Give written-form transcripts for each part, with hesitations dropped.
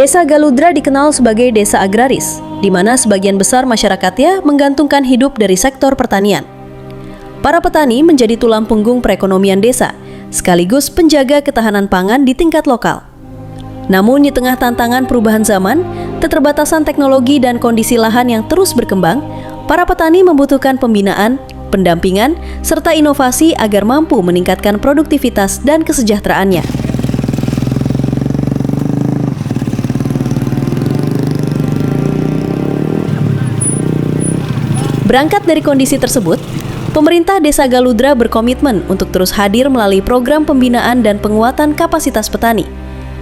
Desa Galudra dikenal sebagai desa agraris, di mana sebagian besar masyarakatnya menggantungkan hidup dari sektor pertanian. Para petani menjadi tulang punggung perekonomian desa, sekaligus penjaga ketahanan pangan di tingkat lokal. Namun di tengah tantangan perubahan zaman, keterbatasan teknologi dan kondisi lahan yang terus berkembang, para petani membutuhkan pembinaan, pendampingan, serta inovasi agar mampu meningkatkan produktivitas dan kesejahteraannya. Berangkat dari kondisi tersebut, pemerintah Desa Galudra berkomitmen untuk terus hadir melalui program pembinaan dan penguatan kapasitas petani.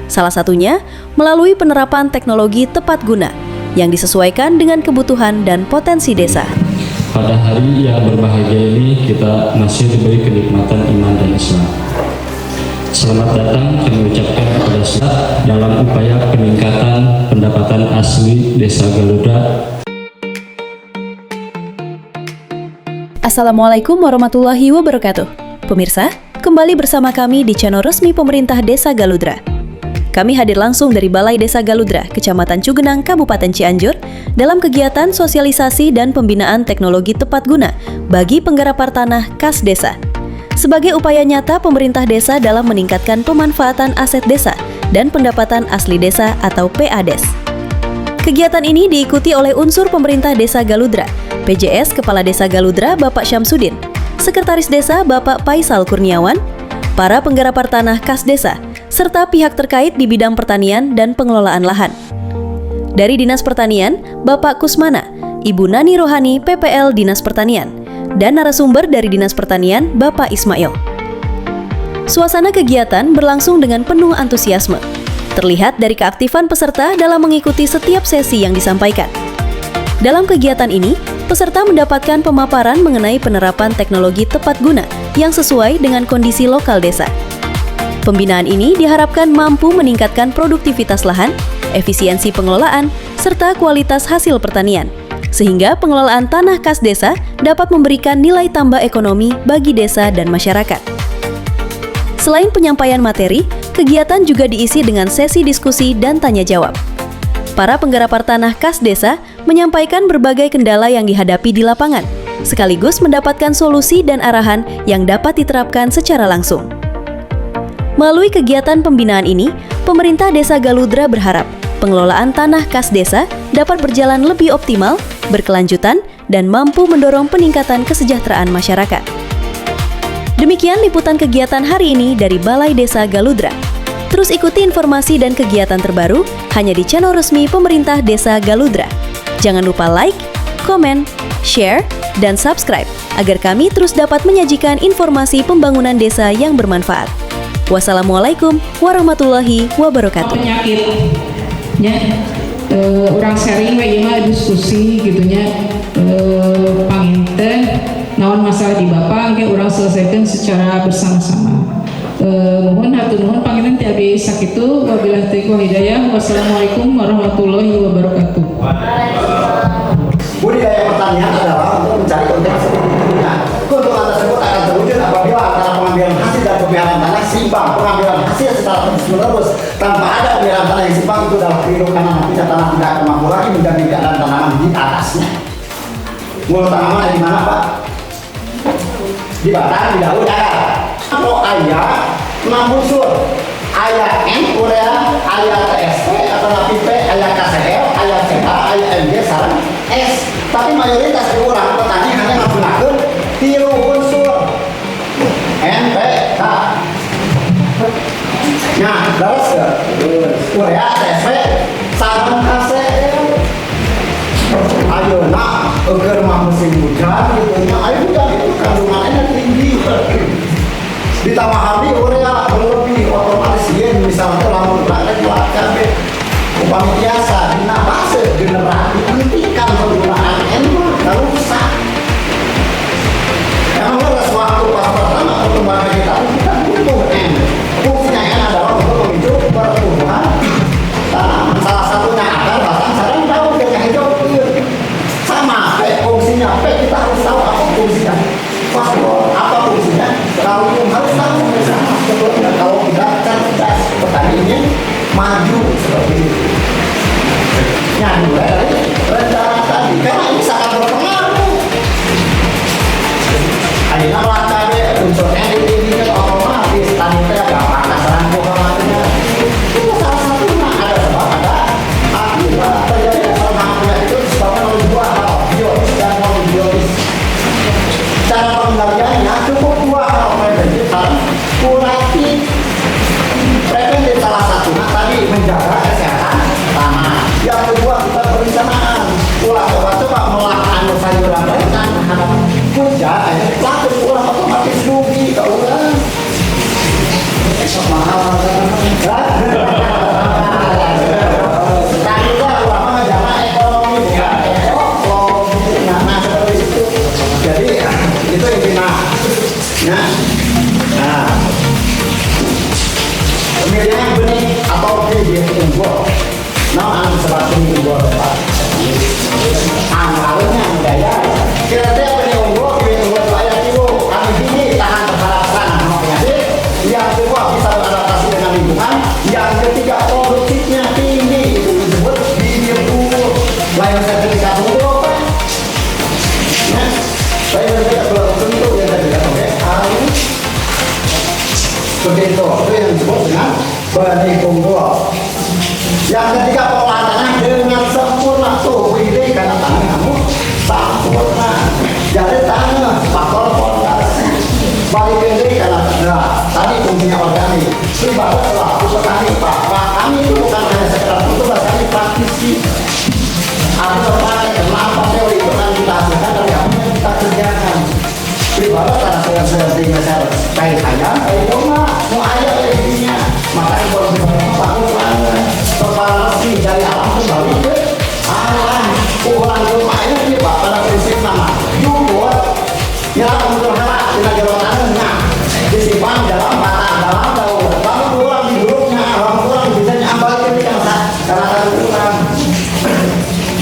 Salah satunya melalui penerapan teknologi tepat guna yang disesuaikan dengan kebutuhan dan potensi desa. Pada hari yang berbahagia ini kita masih diberi kenikmatan iman dan Islam. Selamat datang kami ucapkan kepada Anda dalam upaya peningkatan pendapatan asli Desa Galudra. Assalamualaikum warahmatullahi wabarakatuh. Pemirsa, kembali bersama kami di channel resmi pemerintah Desa Galudra. Kami hadir langsung dari Balai Desa Galudra, Kecamatan Cugenang, Kabupaten Cianjur, dalam kegiatan sosialisasi dan pembinaan teknologi tepat guna bagi penggarapar tanah kas desa. Sebagai upaya nyata pemerintah desa dalam meningkatkan pemanfaatan aset desa dan pendapatan asli desa atau PADES. Kegiatan ini diikuti oleh unsur pemerintah Desa Galudra, PJS Kepala Desa Galudra Bapak Syamsuddin, Sekretaris Desa Bapak Faisal Kurniawan, para penggarapar tanah kas desa, serta pihak terkait di bidang pertanian dan pengelolaan lahan. Dari Dinas Pertanian, Bapak Kusmana, Ibu Nani Rohani PPL Dinas Pertanian, dan narasumber dari Dinas Pertanian Bapak Ismail. Suasana kegiatan berlangsung dengan penuh antusiasme. Terlihat dari keaktifan peserta dalam mengikuti setiap sesi yang disampaikan. Dalam kegiatan ini, peserta mendapatkan pemaparan mengenai penerapan teknologi tepat guna yang sesuai dengan kondisi lokal desa. Pembinaan ini diharapkan mampu meningkatkan produktivitas lahan, efisiensi pengelolaan, serta kualitas hasil pertanian, sehingga pengelolaan tanah kas desa dapat memberikan nilai tambah ekonomi bagi desa dan masyarakat. Selain penyampaian materi, kegiatan juga diisi dengan sesi diskusi dan tanya jawab. Para penggarapar tanah kas desa menyampaikan berbagai kendala yang dihadapi di lapangan, sekaligus mendapatkan solusi dan arahan yang dapat diterapkan secara langsung. Melalui kegiatan pembinaan ini, pemerintah Desa Galudra berharap pengelolaan tanah kas desa dapat berjalan lebih optimal, berkelanjutan, dan mampu mendorong peningkatan kesejahteraan masyarakat. Demikian liputan kegiatan hari ini dari Balai Desa Galudra. Terus ikuti informasi dan kegiatan terbaru hanya di channel resmi pemerintah Desa Galudra. Jangan lupa like, komen, share, dan subscribe agar kami terus dapat menyajikan informasi pembangunan desa yang bermanfaat. Wassalamualaikum warahmatullahi wabarakatuh. Penyakitnya, orang sharing bagaimana diskusi gitunya, panginten, naon masalah di Bapak, orang selesaikan secara bersama-sama. Mohon hatur nuhun panginten ti abdi sakitu, wabillahi taufiq wal hidayah. Wassalamualaikum warahmatullahi wabarakatuh. Budidaya pertanian adalah untuk mencari keuntungan sebetulnya. Keuntungan tersebut akan terwujud apabila antara pengambilan hasil dan pemeliharaan tanah seimbang. Pengambilan hasil secara terus-menerus tanpa ada pemeliharaan tanah yang seimbang itu dalam kehidupan karena nantinya tanah tidak akan mampu lagi menjadi keadaan tanaman di atasnya. Mulut tanaman ada di mana, Pak? Di batang, di daun, ada. Kalau ayah 6 unsur, ayah N, urea, ayah TSP, atau NPP, ayah KCL, ayah CH, ayah MG, sarang S. Tapi mayoritas di orang petani hanya menggunakan 3 unsur N, P, K. Nah, terus urea, TSP, sarang KCL. Ayo nak, agar musim hujan, gitu. Ayo hujan itu kandungannya tinggi. Ditambah hari urea berlebih, otomatis dia misalnya lamun berangkat belakang upami biasa dina base generasi dihentikan penggunaan N kalau rusak. Emang ada suatu pas pertama pertumbuhan vegetasi kita butuh N. Fungsinya N adalah untuk memicu pertumbuhan tanaman. Salah satunya akar, batang, sarang, daun dan hijau. Sama fungsinya P kita harus tahu apa fungsinya. Fosfor apa fungsinya? Kalau harus tahu bersama sebelumnya. Kalau tidak cerdas petani ini maju seperti itu. dari rencana tadi karena ini sangat berpengaruh. Akhirnya melangkah unsur elit ini kan otomatis tadi saya gampang kasaran keuangannya. Itu salah satunya ada sebab ada akibat terjadi kesalahan itu disebabkan oleh dua hal, biologis dan non biologis. Cara pengendaliannya cukup dua hal, preventif dan kuratif. Preventif salah satunya tadi menjaga kesehatan tanah. Yang kedua kita perencanaan. Ulah coba melakukan sayuran kan terhadap hujan, lalu ulah otomatis rugi ke orang. Mahal kan? Tadi lah ulah menjaga ekonomi bukan ekonomi. Nah seperti itu. Jadi itu intinya. Nah, pemilihan benih atau bibit unggul. Nah, sebab benih unggul dapat. Awalnya budaya. Kira-kira benih unggul, bibit unggul itu ayat itu. Kami ini tahan terhadap tanah penyakit. Yang kedua bisa beradaptasi dengan lingkungan. Yang ketiga produktifnya tinggi. Itu disebut bibit unggul. Lain sertifikat unggul apa? Lain sertifikat belum tentu yang sertifikat unggul. Begitu, itu yang disebut dengan benih unggul. Yang ketiga pengolahan tanah dengan sempurna tuh, ini karena tanah kamu sempurna. Jadi tanah faktor fondasi. Balik ini karena tadi fungsinya organik. Ibarat selaku petani Pak kami itu bukan hanya sekedar petugas, kami praktisi. Artinya kenapa teori itu kan kita hasilkan dari apa yang kita kerjakan. Ibarat tanah seperti misalnya kayak ayam, kayak domba, mau ayam kayak gininya. Makanya kalau kita bangun banget, kepala resmi dari alam kembali ke alam. Ulang rumahnya dia Pak pada prinsip nama yubur. Ya untuk harap kita jalan tanahnya disimpan dalam batang dalam daun. Lalu pulang di buruknya, lalu pulang bisa nyambal ke karena kurang.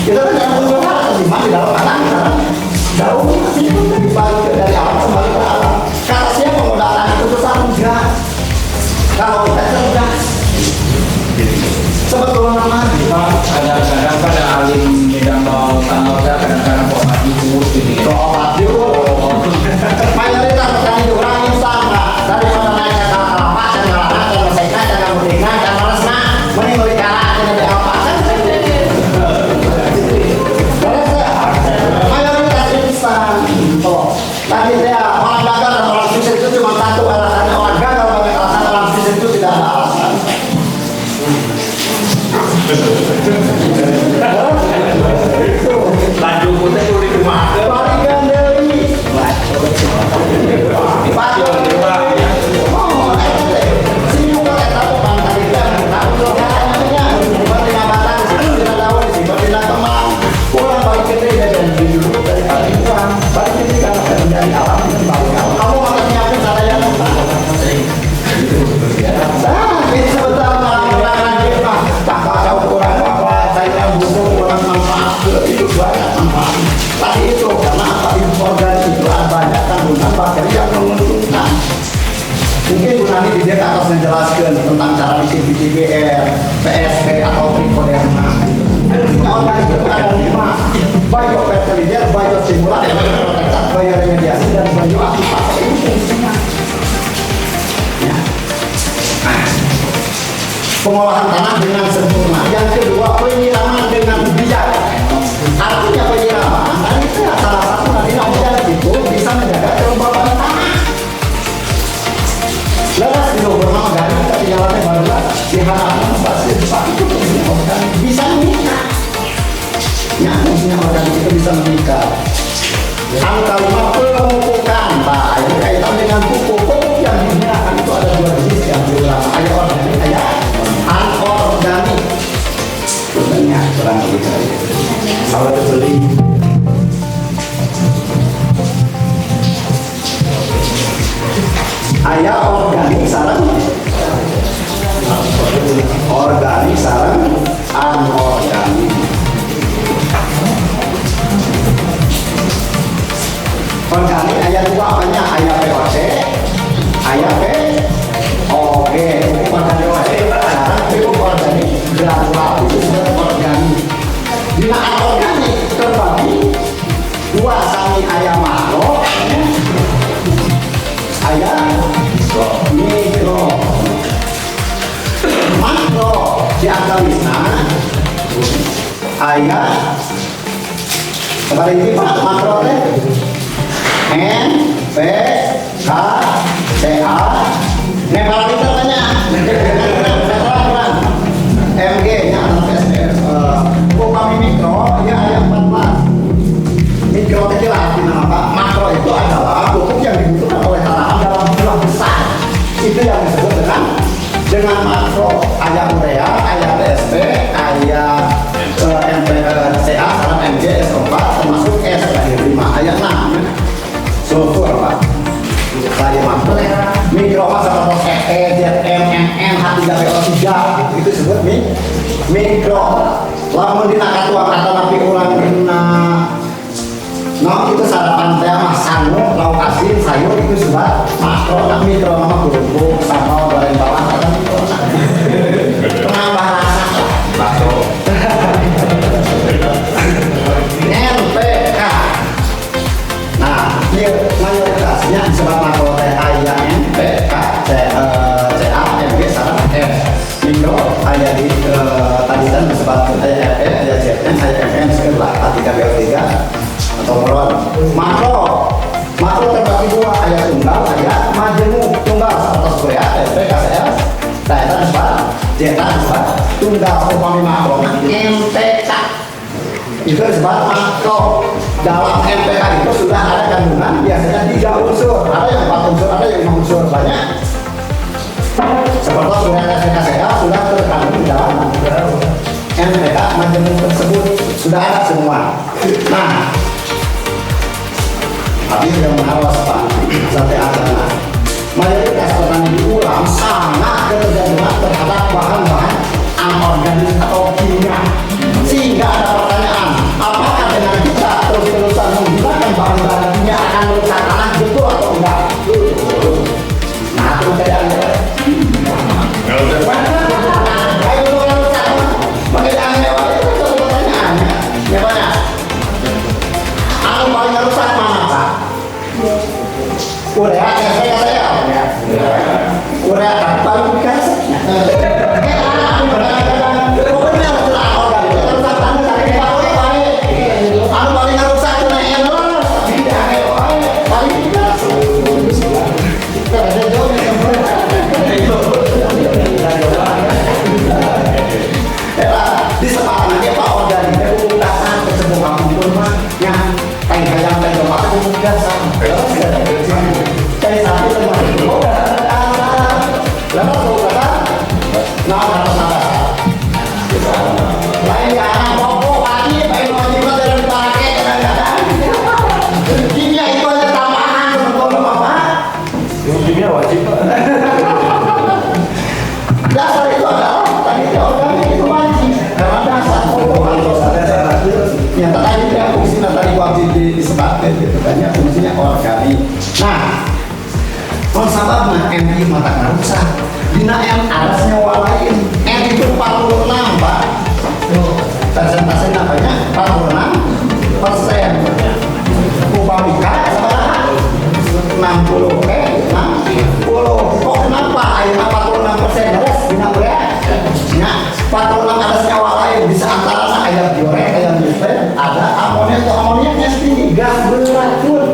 Kita kan jangan punya disimpan di dalam batang daun. Itu dibalik dari alam kembali ke alam. Kata siapa modalnya itu besar enggak? Kalau kita cerdas sebetulnya kadang-kadang pada alim tidak mau tanggal kadang-kadang obat ibu gitu. obat juga. Mayoritas petani orang yang sama daripada naik ke kelapa dan kelapa dan mesekat dan merdeka dan meresna mending beli kalah dan lebih apa kan? Mayoritas instan. Tadi saya orang gagal dan orang sukses itu cuma satu alasannya, orang gagal banyak alasan, orang sukses itu tidak ada alasan. Lanjut kita itu di rumah. Balikan dari tadi itu karena apa organik itu banyak kandungan bakteri yang menguntungkan. Mungkin Bu Nani di dia akan menjelaskan tentang cara bikin BCBR, PSP atau Trichoderma. Organik itu ada 5: biofertilizer, biostimulan, bioprotektan, bioremediasi, dan bioaktivasi. Ini fungsinya. Ya. Pengolahan tanah dengan sempurna. Yang kedua, penyiraman dengan bijak. Artinya penyiraman tadi itu salah satu nanti hujan itu bisa menjaga kelembaban tanah. Lepas itu bersama dari ketinggalannya barulah diharapkan basis itu fungsinya organik bisa mengikat. Ya, fungsinya organik itu bisa mengikat. Angka 5 pemupukan, Pak. Ini kaitan dengan pupuk yang digunakan itu ada dua jenis yang berulang. Ada organik, ada anorganik. Sebenarnya kurang lebih kalau dibeli ayah organik sarang anorganik. Organik ayah dua apanya? Ayah POC, ayah POG. Organik sarang itu organik granulal itu sebenarnya organik. ayah kembali ini Pak makro teh N P K C A Nepal kita banyak MG nya upami mikro ya ayat 14 mikro itu jelas nama Pak makro itu adalah pupuk yang dibutuhkan oleh tanaman dalam jumlah besar itu yang disebut dengan makro ayat urea ayat DSP ayat MPCA sama MG S4 termasuk S dari 5 ayat 6 sulfur Pak saya makro mikro seperti E, ZM, MN, H3PO3 itu disebut mikro lamun dina katuang kata napi ulang itu sarapan teh mah sangu, lauk asin, sayur itu sudah makro, nah mikro nama kerupuk, sambal, goreng bawang, atau mikro penambah rasa makro NPK nah, ini mayoritasnya disebut makro teh ayah NPK CA, MG, sama F mikro ayah di tadi kan disebut ayah FF, ayah ZN, ayah FN, sekelah H3PO3 atau makro terbagi dua ayat tunggal ayat majemuk tunggal atau surya SP KCS data disebut zeta disebut tunggal upami makro MPK itu disebut makro dalam MPK itu sudah ada kandungan biasanya 3 unsur ada yang 4 unsur ada yang 5 unsur banyak seperti surya KCS sudah terkandung dalam MPK majemuk tersebut sudah ada semua nah tapi sudah mengawas Pak sampai ada mayoritas petani di ulang sangat ketergantungan terhadap bahan-bahan anorganik atau kimia sehingga ada pertanyaan apakah dengan kita terus-terusan menggunakan bahan-bahan kimia akan merusak tanah betul atau enggak nah itu kayak urea paling dikasih dasar itu adalah tadi organik itu wajib karena dasar yang tadi yang fungsinya tadi wajib disebutkan gitu kan ya fungsinya organik nah konsababna MI mata ngarusak dina M ada senyawa lain M itu 46 Pak persentase namanya 46% upamika 60 kok kenapa air 46% beres dina urea nah 46 ada senyawa lain bisa antara ayam diorek ayam nitrat ada amonia atau amoniaknya tinggi gas beracun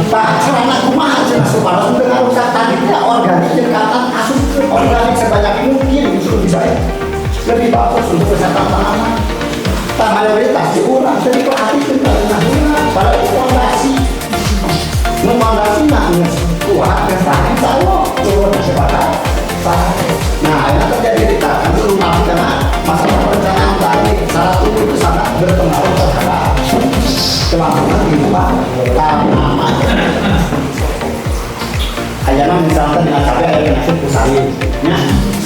tak celana kumaha cenah supaya dengan rusak tadi tidak organik dekatan kasus organik sebanyak mungkin itu bisa lebih bagus untuk kesehatan tanaman tak mayoritas diurang jadi perhatikan karena pada fondasi memandasinya kuat kesalahan saya turun sebagai nah ini terjadi di tangan terutama karena masalah perencanaan tadi salah satu itu sangat berpengaruh terhadap kelangsungan kehidupan tanaman ayana misalnya dengan cabai ada penyakit pusari ya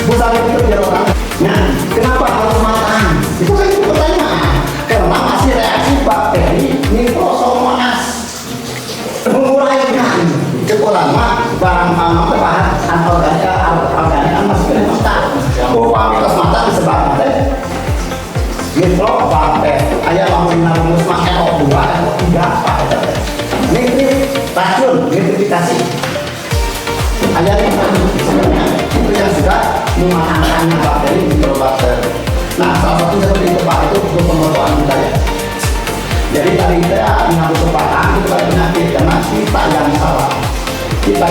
pusari itu biar orang ya kenapa harus matang itu kan itu pertanyaan karena masih reaksi bakteri Microsomonas menguraikan cukup lama barang bahan organik masih kena mata upah mitos mata disebabkan mikrobakter ayah lamun rumus makan O2 O3 apa ini racun nitrifikasi ayah sebenarnya itu yang sudah memakankan bakteri mikrobakter nah salah satu seperti itu Pak itu untuk pembentukan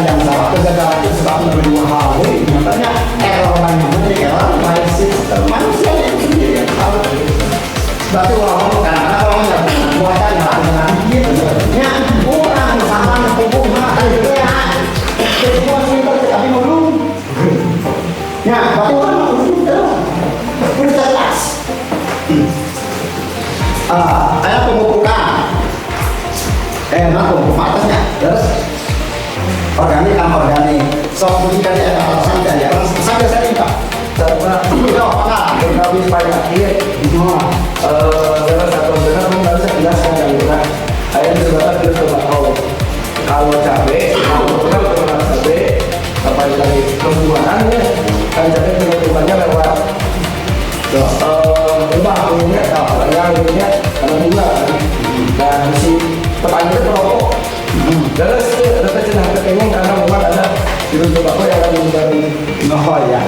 yang salah. Kegagalan itu sebabnya dari dua hal. Makanya error banyak, error baik sistem manusia itu sendiri yang salah. Berarti orang kadang-kadang orang nggak buatan dengan gitu. Ya, orang sama kubu mah itu ya. Semua kita tapi belum. Ya, berarti orang udah jelas. Ada pemupukan. Pemupuk atasnya. Terus organik sama organik. Soal pendidikan ada alasan ya. Sampai saya minta. Karena itu apakah berkabis banyak iya. Salah satu benar nggak bisa jelaskan yang benar. Ayat sebab kita coba tahu kalau cabai, kalau cabai apa dari pembuahannya kan cabai pembuahannya lewat rumah punya yang punya karena bunga dan si petani itu merokok. Terus dapat cenah kepengen karena memang ada virus tembakau yang akan menjadi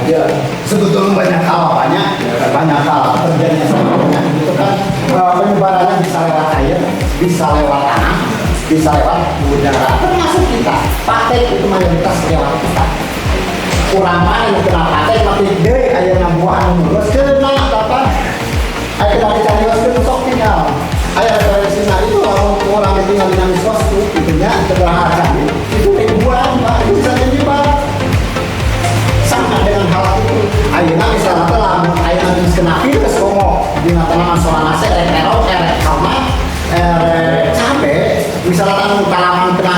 ya. Sebetulnya banyak hal terjadinya sebenarnya itu kan penyebarannya bisa lewat air, bisa lewat tanah, bisa lewat udara, termasuk kita. Paten itu mayoritas lewat kita. Kurang mana yang kena paten mati deh ayah buah terus kena apa? Ayah kena dicari terus sok tinggal. Ayah dari sini itu orang yang tinggal di Namiswas itu itunya sederhana itu ribuan pak itu bisa menyebar. Sama dengan hal itu, ayeuna misalnya telah ayeuna geus kena virus komo dina tanaman soal nase terong sama cabe misalnya tanaman tanaman kena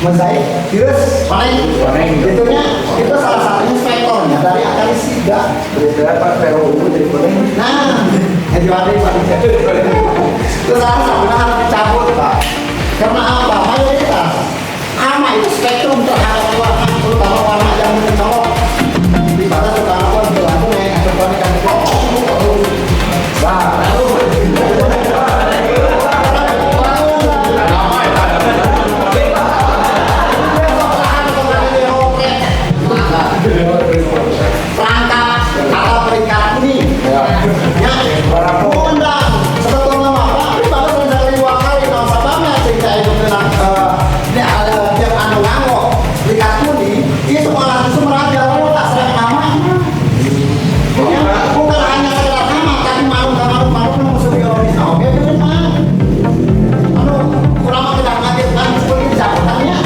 mozaik virus paling itunya itu salah satu inspektornya dari Akarisida berapa pero jadi boleh. nah itu ada itu salah satu harus dicabut pak karena apa mayoritas hama itu spektrum terhadap warna terutama warna yang mencolok di pada tukang pun berlaku naik atau panikan perangkat atau peringkat ini ya undang sebetulnya apa ini pada sudah dua kali kalau sebabnya cerita itu dengan tiap anu nganggo peringkat kuning itu malah langsung meraja lalu tak serang nama bukan hanya sekedar nama tapi malu musuh biologis oke benar anu kurang tidak ngagetkan seperti dicabutannya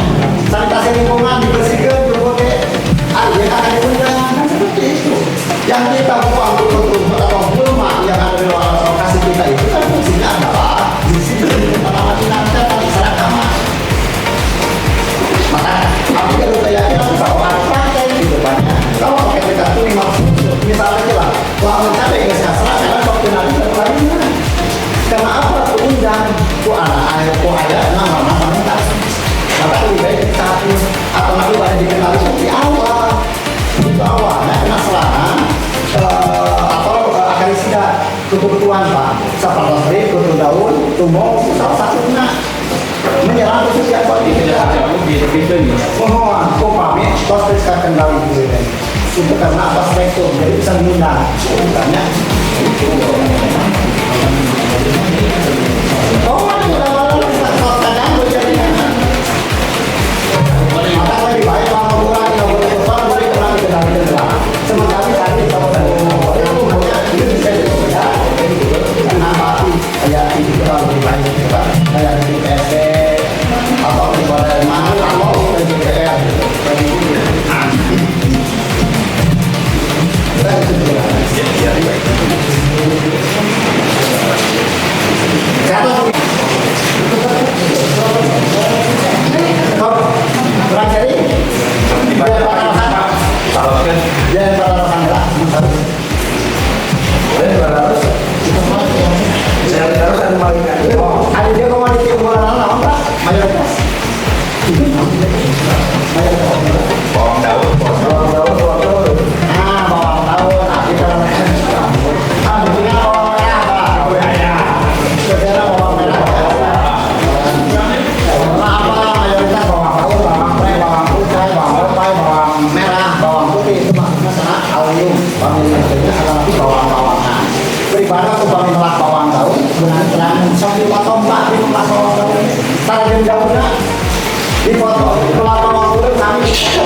sanitasi lingkungan dibersihkan juga dia akan diundang seperti itu yang kita buang betul-betul atau bulma yang ada di luar lokasi kita itu kan fungsinya adalah di sini tanaman dinamika dan serang nama maka aku kalau saya yakin bahwa ada praktek di depannya kalau pakai dekat itu misalnya aja lah kalau cabai nggak serang karena waktu nanti lainnya karena apa undang ku anak air ku ayah nama mental maka lebih baik kita atau nanti pada dikenal di awal nah kena serangan atau Akarisida kebutuhan pak seperti kutu daun tumbuh salah satunya menyerang khusus yang kuat mohon kau pamit tos periksa kendali itu karena apa spektrum jadi bisa mengundang bukannya oh mudah-mudahan kita kadang berjadinya maka lebih baik kalau kurang yang berdepan boleh kurang kendali sementara tadi kalau saya itu hanya itu bisa dikerja karena mati kayak itu lebih baik kayak di PSP atau kepada mana kalau ke DPR saya itu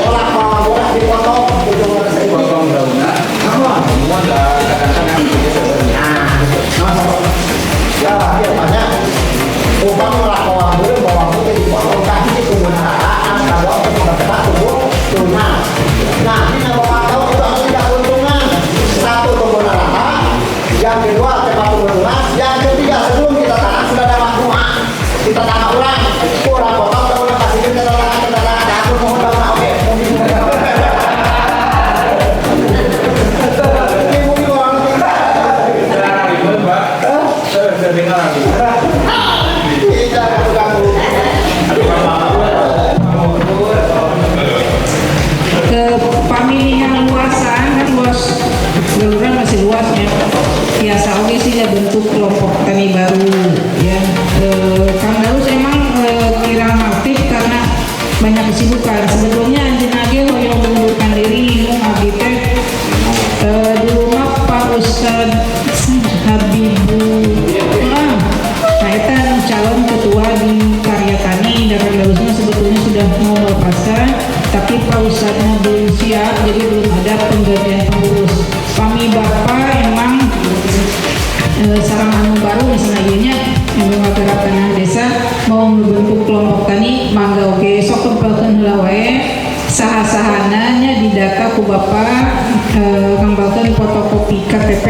Orang mau borak dipotong, ujungnya ke sini. Potong daunnya. Semua udah kadang-kadang gitu sebenarnya. Ya, biasanya upang melakukan bawang putih dipotong kaki itu menaraan kalau untuk mempercepat tubuh. Nah, ini yang bapak tahu itu harus tidak keuntungan. Satu, tumbuh rata. Yang kedua, cepat tumbuh lunas. Yang ketiga, sebelum kita tanam sudah ada maklumat. Kita tanam ulang. Kurang potong, kemudian kasihkan ke tanah. Aku mohon bapak, oke. Mungkin orang Ribet, Pak. Terdengar lagi. tidak ganggu. Ke pemilihan luasan kan luas Galuran masih luasnya. Biasa oke sih ya bentuk kelompok tani baru ya. Kang Daus emang kirang aktif karena banyak kesibukan. Sebetulnya Anjenage hoyong mengundurkan diri mung abdi teh dulu mah Pak Ustadz Habibu nah eta calon ketua di Karya Tani dan Kang Daus mah sebetulnya sudah mau melepaskan tapi Pak Ustadznya belum siap jadi belum ada penggantian pengurus. Kami Bapak emang sarang anu baru misalnya ieunya yang ngagara tanah desa mau membentuk kelompok tani mangga oke sok kempelkeun heula wae saha-sahananya didata ku Bapak kembangkan fotokopi KTP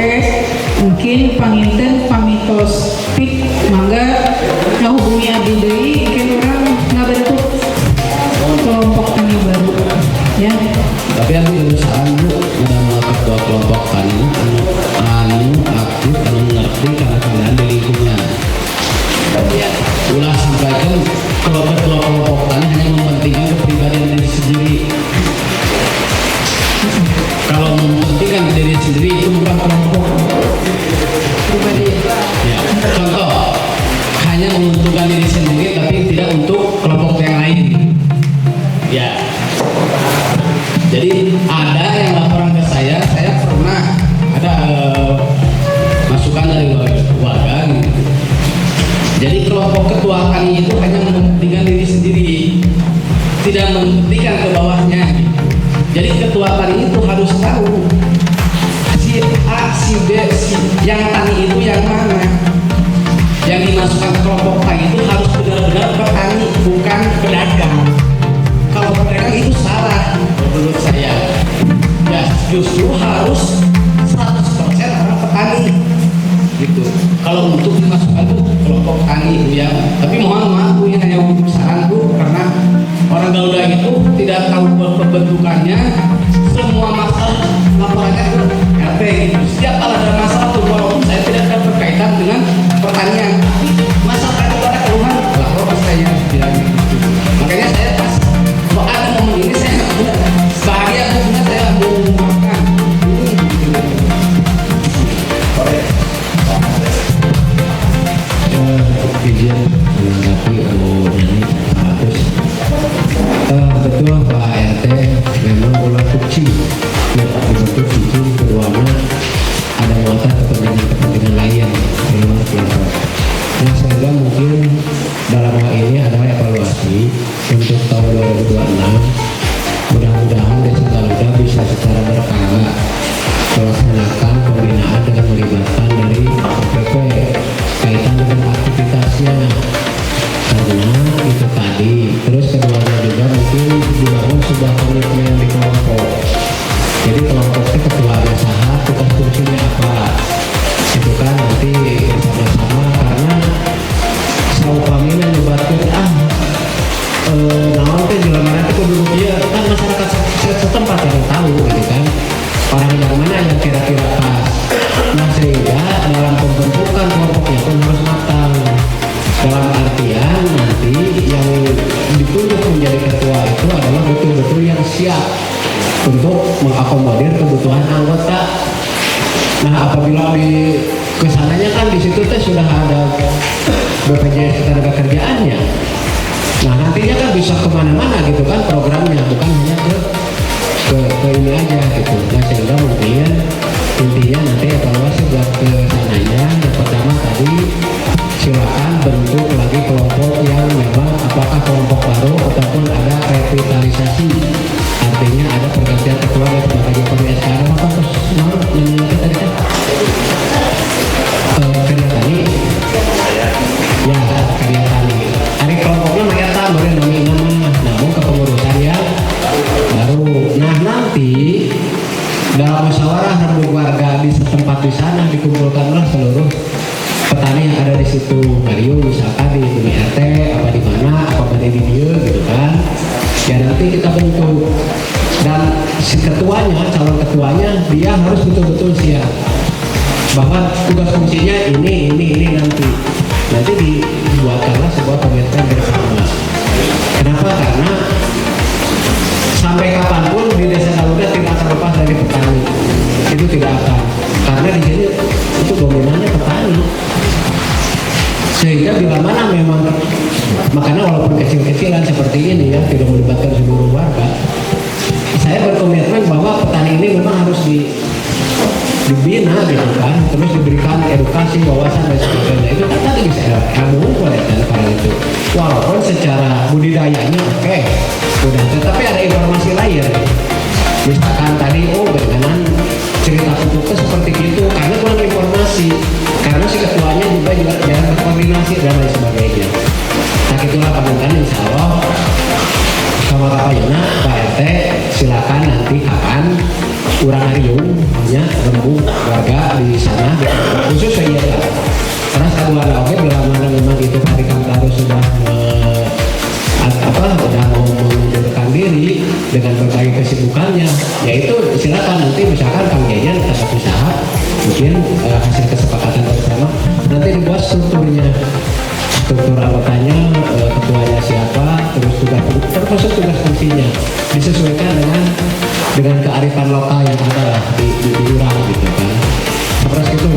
mungkin panginten pamitos pik mangga ngahubungi abdi deui mungkin orang ngabentuk kelompok tani baru ya. Tapi aku berusaha Bu udah melakukan ketua kelompok tani anu aktif anu ngerti karena keadaan di lingkungan. Ulah sampaikan ketua kelompok tani hanya mementingkan kepribadian diri sendiri. Kalau mementingkan diri sendiri itu bukan kelompok pribadi. Ya, contoh hanya menguntungkan diri sendiri tapi tidak untuk kelompok yang lain. Ya. Jadi ada yang laporan ke saya pernah ada masukan dari warga gitu. Jadi kelompok ketua tani itu hanya mementingkan diri sendiri, tidak mementingkan ke bawahnya. Jadi ketua tani itu harus tahu si A, si B, si yang tani itu yang mana. Yang dimasukkan ke kelompok tani itu harus benar-benar petani, bukan pedagang. Kalau pedagang itu salah menurut saya. Ya justru harus 100% orang petani gitu. Kalau untuk dimasukkan itu kelompok tani Bu ya. Tapi mohon maaf Bu ini hanya untuk saran Bu karena orang Garuda itu tidak tahu pembentukannya. Semua masalah laporannya ke RT gitu. Setiap kalau ada masalah tuh walaupun saya tidak ada berkaitan dengan pertanian. Masalah itu ada keluhan lapor ke saya bilang gitu. Makanya saya pas kok ada momen ini saya bahagia karena saya mau mengungkapkan izin menanggapi ini harus betul Pak RT memang ulah kucing dibentuk kucing keduanya ada muatan kepentingan lain di luar kelompok. Nah sehingga mungkin dalam hal ini adalah evaluasi untuk tahun 2026 mudah-mudahan Desa Garuda bisa secara berkala melaksanakan pembinaan dengan melibatkan dari OPP kaitan dengan aktivitasnya karena itu tadi. Terus keduanya juga mungkin dibangun sebuah komitmen di kelompok. Jadi kelompok itu ketuanya saha, tugas fungsinya apa itu kan nanti sama-sama karena saupami menyebabkan naon teh jelema nanti kudu dia kan masyarakat setempat yang tahu gitu kan orang yang mana yang kira-kira pas. Nah sehingga dalam pembentukan kelompoknya pun harus matang dalam artian nanti yang ditunjuk menjadi ketua itu adalah betul-betul yang siap untuk mengakomodir kebutuhan anggota. Nah apabila di kesananya kan di situ teh sudah ada BPJS Ketenagakerjaannya. Nah nantinya kan bisa kemana-mana gitu kan programnya, bukan hanya ke ini aja gitu. Nah sehingga mungkin intinya nanti evaluasi buat ke sananya. Yang pertama tadi silakan bentuk lagi kelompok yang memang apakah kelompok baru ataupun ada revitalisasi situ Mario misalkan di RT apa di mana apa di dia gitu kan, ya nanti kita bentuk dan si ketuanya, calon ketuanya dia harus betul-betul siap bahwa tugas fungsinya ini nanti dibuatkanlah sebuah komitmen bersama. Kenapa? Karena sampai kapanpun di Desa Galuda tidak terlepas dari petani, itu tidak akan, karena di sini itu dominannya petani. Sehingga bila mana memang, makanya walaupun kecil-kecilan seperti ini ya, tidak melibatkan seluruh warga, saya berkomitmen bahwa petani ini memang harus dibina gitu kan, terus diberikan edukasi, wawasan dan sebagainya. Itu kan tadi bisa kamu boleh kalau itu, walaupun secara budidayanya oke, udah, tetapi ada informasi lain. Misalkan tadi berkenan cerita pupuknya seperti itu karena kurang informasi, karena si ketuanya juga jarang berkoordinasi dan lain sebagainya. Nah itulah pemerintahan insya Allah sama Pak Yona, Pak RT silakan nanti kapan urang hariung nya rembuk warga di sana khusus saya kan. Karena satu ada oke bila mana memang itu Pak Kamtaro sudah udah mau mengundurkan diri dengan berbagai kesibukannya, yaitu silakan nanti misalkan Kang Jajan tetap usaha mungkin hasil kesepakatan bersama nanti dibuat struktur anggotanya, ketuanya siapa, terus termasuk tugas fungsinya disesuaikan dengan kearifan lokal yang ada di urang gitu kan. Terus itu